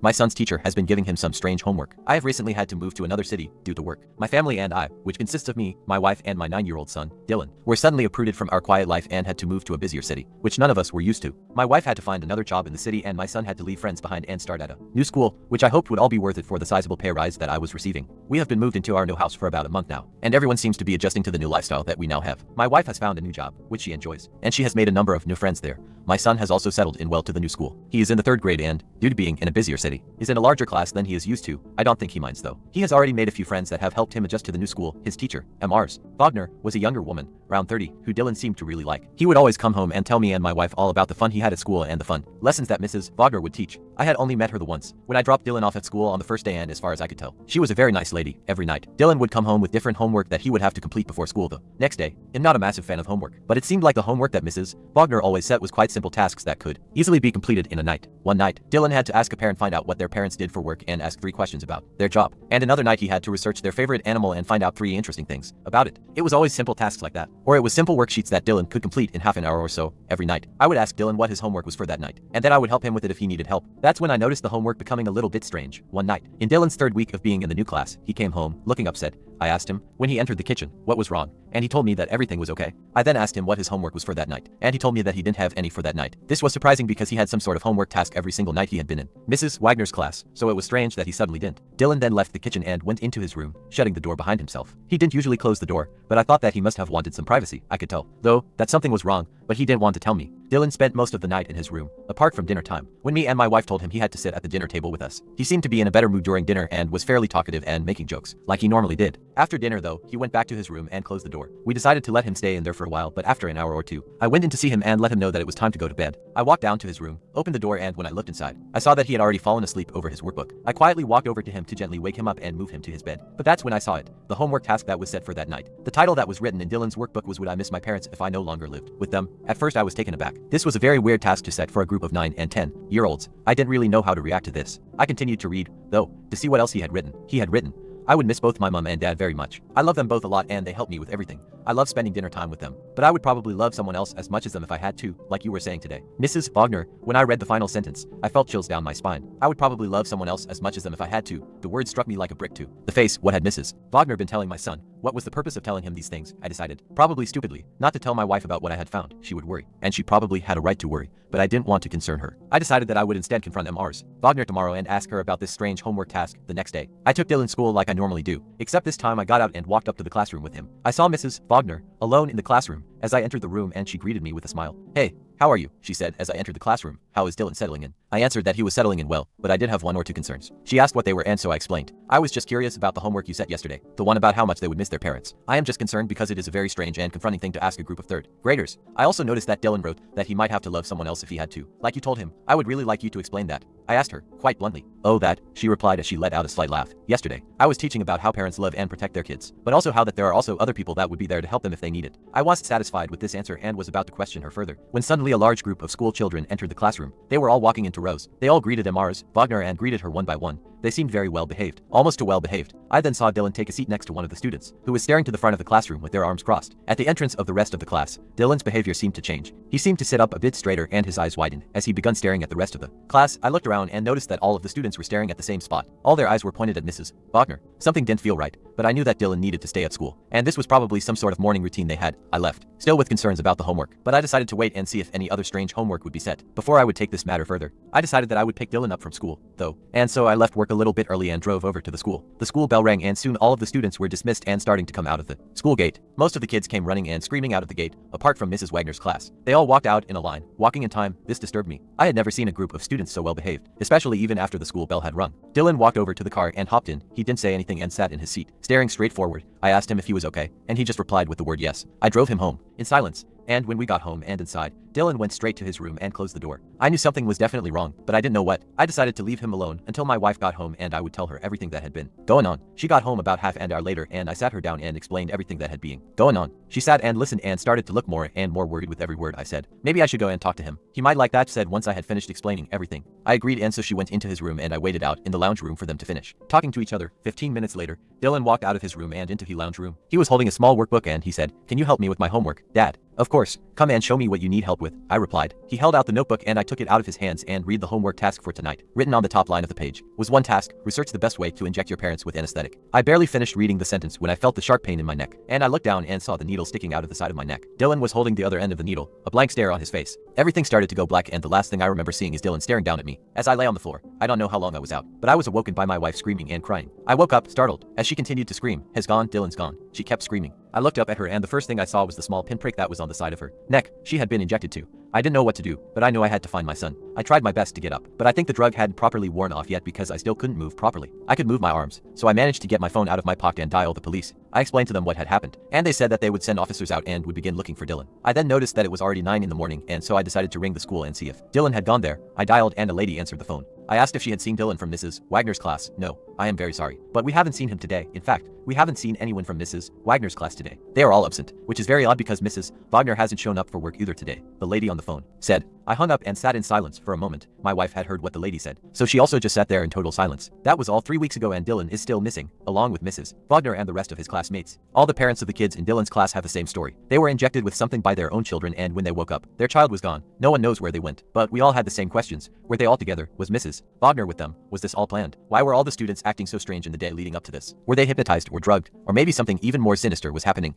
My son's teacher has been giving him some strange homework. I have recently had to move to another city due to work. My family and I, which consists of me, my wife and my 9-year-old son, Dylan, were suddenly uprooted from our quiet life and had to move to a busier city, which none of us were used to. My wife had to find another job in the city and my son had to leave friends behind and start at a new school, which I hoped would all be worth it for the sizable pay rise that I was receiving. We have been moved into our new house for about a month now, and everyone seems to be adjusting to the new lifestyle that we now have. My wife has found a new job, which she enjoys, and she has made a number of new friends there. My son has also settled in well to the new school. He is in the 3rd grade and, due to being in a busier city, is in a larger class than he is used to. I don't think he minds though. He has already made a few friends that have helped him adjust to the new school. His teacher, Mrs. Wagner, was a younger woman, around 30, who Dylan seemed to really like. He would always come home and tell me and my wife all about the fun he had at school and the fun lessons that Mrs. Wagner would teach. I had only met her the once, when I dropped Dylan off at school on the first day, and as far as I could tell, she was a very nice lady. Every night, Dylan would come home with different homework that he would have to complete before school the next day. I'm not a massive fan of homework, but it seemed like the homework that Mrs. Wagner always set was quite simple tasks that could easily be completed in a night. One night, Dylan had to ask a parent find out what their parents did for work and ask 3 questions about their job. And another night he had to research their favorite animal and find out 3 interesting things about it. It was always simple tasks like that, or it was simple worksheets that Dylan could complete in half an hour or so every night. I would ask Dylan what his homework was for that night, and then I would help him with it if he needed help. That's when I noticed the homework becoming a little bit strange. One night, in Dylan's 3rd week of being in the new class, he came home, looking upset. I asked him, when he entered the kitchen, what was wrong, and he told me that everything was okay. I then asked him what his homework was for that night, and he told me that he didn't have any for that night. This was surprising because he had some sort of homework task every single night he had been in Mrs. Wagner's class, so it was strange that he suddenly didn't. Dylan then left the kitchen and went into his room, shutting the door behind himself. He didn't usually close the door, but I thought that he must have wanted some privacy. I could tell, though, that something was wrong, but he didn't want to tell me. Dylan spent most of the night in his room, apart from dinner time, when me and my wife told him he had to sit at the dinner table with us. He seemed to be in a better mood during dinner and was fairly talkative and making jokes, like he normally did. After dinner though, he went back to his room and closed the door. We decided to let him stay in there for a while, but after an hour or two, I went in to see him and let him know that it was time to go to bed. I walked down to his room, opened the door, and when I looked inside, I saw that he had already fallen asleep over his workbook. I quietly walked over to him to gently wake him up and move him to his bed. But that's when I saw it, the homework task that was set for that night. The title that was written in Dylan's workbook was "Would I Miss My Parents If I No Longer Lived With Them?" At first I was taken aback. This was a very weird task to set for a group of 9 and 10-year-olds. I didn't really know how to react to this. I continued to read, though, to see what else he had written. He had written, I would miss both my mom and dad very much. I love them both a lot and they help me with everything. I love spending dinner time with them, but I would probably love someone else as much as them if I had to, like you were saying today. Mrs. Wagner, when I read the final sentence, I felt chills down my spine. I would probably love someone else as much as them if I had to. The word struck me like a brick to the face. What had Mrs. Wagner been telling my son? What was the purpose of telling him these things? I decided, probably stupidly, not to tell my wife about what I had found. She would worry, and she probably had a right to worry, but I didn't want to concern her. I decided that I would instead confront Mrs. Wagner tomorrow and ask her about this strange homework task the next day. I took Dylan to school like I normally do, except this time I got out and walked up to the classroom with him. I saw Mrs. Wagner, alone in the classroom, as I entered the room, and she greeted me with a smile. Hey, how are you? She said as I entered the classroom. How is Dylan settling in? I answered that he was settling in well, but I did have 1 or 2 concerns. She asked what they were, and so I explained. I was just curious about the homework you set yesterday, the one about how much they would miss their parents. I am just concerned because it is a very strange and confronting thing to ask a group of 3rd graders. I also noticed that Dylan wrote that he might have to love someone else if he had to. Like you told him, I would really like you to explain that. I asked her, quite bluntly. Oh, that, she replied as she let out a slight laugh. Yesterday, I was teaching about how parents love and protect their kids, but also how that there are also other people that would be there to help them if they need it. I wasn't satisfied with this answer and was about to question her further, when suddenly a large group of school children entered the classroom. They were all walking into rows. They all greeted Mrs. Wagner and greeted her one by one. They seemed very well behaved, almost too well behaved. I then saw Dylan take a seat next to one of the students, who was staring to the front of the classroom with their arms crossed. At the entrance of the rest of the class, Dylan's behavior seemed to change. He seemed to sit up a bit straighter and his eyes widened as he began staring at the rest of the class. I looked around and noticed that all of the students were staring at the same spot. All their eyes were pointed at Mrs. Wagner. Something didn't feel right, but I knew that Dylan needed to stay at school, and this was probably some sort of morning routine they had. I left, still with concerns about the homework, but I decided to wait and see if any other strange homework would be set before I would take this matter further. I decided that I would pick Dylan up from school, though, and so I left work a little bit early and drove over to the school. The school bell rang and soon all of the students were dismissed and starting to come out of the school gate. Most of the kids came running and screaming out of the gate, apart from Mrs. Wagner's class. They all walked out in a line, walking in time. This disturbed me. I had never seen a group of students so well behaved, especially even after the school bell had rung. Dylan walked over to the car and hopped in. He didn't say anything and sat in his seat, staring straight forward. I asked him if he was okay, and he just replied with the word yes. I drove him home, in silence. And when we got home and inside, Dylan went straight to his room and closed the door. I knew something was definitely wrong, but I didn't know what. I decided to leave him alone until my wife got home and I would tell her everything that had been going on. She got home about half an hour later and I sat her down and explained everything that had been going on. She sat and listened and started to look more and more worried with every word I said. Maybe I should go and talk to him. He might like that, said once I had finished explaining everything. I agreed, and so she went into his room and I waited out in the lounge room for them to finish talking to each other. 15 minutes later, Dylan walked out of his room and into the lounge room. He was holding a small workbook and he said, "Can you help me with my homework, Dad?" Of course, come and show me what you need help with, I replied. He held out the notebook and I took it out of his hands and read the homework task for tonight. Written on the top line of the page was one task: research the best way to inject your parents with anesthetic. I barely finished reading the sentence when I felt the sharp pain in my neck, and I looked down and saw the needle sticking out of the side of my neck. Dylan was holding the other end of the needle, a blank stare on his face. Everything started to go black, and the last thing I remember seeing is Dylan staring down at me. As I lay on the floor, I don't know how long I was out, but I was awoken by my wife screaming and crying. I woke up, startled, as she continued to scream, "Has gone, Dylan's gone." She kept screaming. I looked up at her and the first thing I saw was the small pinprick that was on the side of her neck she had been injected to. I didn't know what to do, but I knew I had to find my son. I tried my best to get up, but I think the drug hadn't properly worn off yet because I still couldn't move properly. I could move my arms, so I managed to get my phone out of my pocket and dial the police. I explained to them what had happened, and they said that they would send officers out and would begin looking for Dylan. I then noticed that it was already 9 in the morning, and so I decided to ring the school and see if Dylan had gone there. I dialed and a lady answered the phone. I asked if she had seen Dylan from Mrs. Wagner's class. "No, I am very sorry, but we haven't seen him today. In fact, we haven't seen anyone from Mrs. Wagner's class today. They are all absent," which is very odd because Mrs. Wagner hasn't shown up for work either today, the lady on the phone said. I hung up and sat in silence for a moment. My wife had heard what the lady said, so she also just sat there in total silence. That was all 3 weeks ago, and Dylan is still missing, along with Mrs. Wagner and the rest of his classmates. All the parents of the kids in Dylan's class have the same story. They were injected with something by their own children, and when they woke up, their child was gone. No one knows where they went, but we all had the same questions. Were they all together? Was Mrs. Wagner with them? Was this all planned? Why were all the students acting so strange in the day leading up to this? Were they hypnotized or drugged? Or maybe something even more sinister was happening?